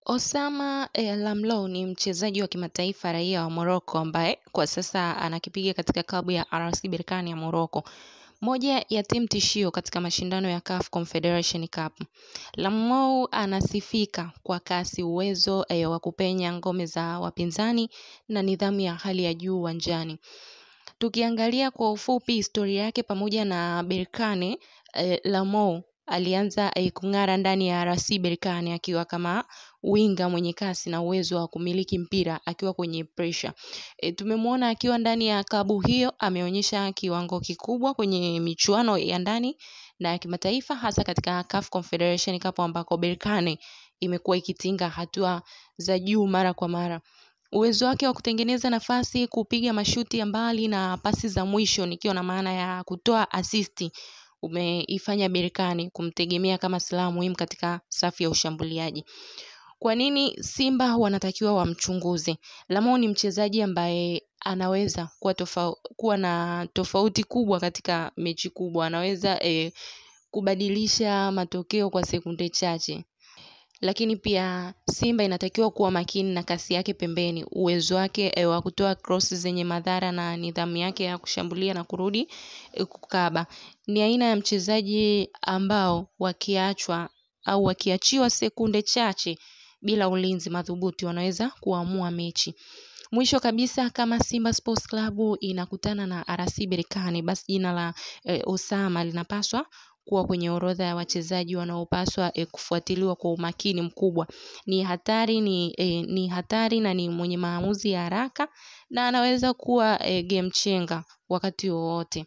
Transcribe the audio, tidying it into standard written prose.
Osama Lamlou ni mchezaji wa kimataifa raia wa Morocco ambaye kwa sasa anakipiga katika klabu ya RC Berkane ya Morocco. Moja ya timu tishio katika mashindano ya CAF Confederation Cup. Lamlou anasifika kwa kasi, uwezo wa kupenya ngome za wapinzani na nidhamu ya hali ya juu uwanjani. Tukiangalia kwa ufupi historia yake pamoja na Berkane, Lamlou alianza kung'ara ndani ya RC Berkane akiwa kama winga mwenye kasi na uwezo wa kumiliki mpira akiwa kwenye pressure. Tumemwona akiwa ndani ya klabu hiyo, ameonyesha kiwango kikubwa kwenye michuano ya ndani na ya kimataifa, hasa katika CAF Confederation Cup ambako Berkane imekuwa ikitinga hatua za juu mara kwa mara. Uwezo wake wa kutengeneza nafasi, kupiga mashuti ya mbali na pasi za mwisho, nikiwa na maana ya kutoa assist, umeifanya Berkane kumtegemea kama silaha muhimu katika safu ya ushambuliaji. Kwa nini Simba wanatakiwa wamchunguze? Lamlou ni mchezaji ambaye anaweza kuwa na tofauti kubwa katika mechi kubwa. Anaweza kubadilisha matokeo kwa sekunde chache. Lakini pia Simba inatakiwa kuwa makini na kasi yake pembeni, uwezo wake wa kutoa cross zenye madhara na nidhamu yake ya kushambulia na kurudi kukaba. Ni aina ya mchezaji ambao wakiachiwa sekunde chache bila ulinzi madhubuti wanaweza kuamua mechi. Mwisho kabisa, kama Simba Sports Club inakutana na RC Berkane, basi jina la Osama linapaswa kuwa kwenye orodha ya wachezaji wanaopaswa kufuatiliwa kwa umakini mkubwa. Ni hatari na ni mwenye maamuzi ya haraka na anaweza kuwa game changer wakati wowote.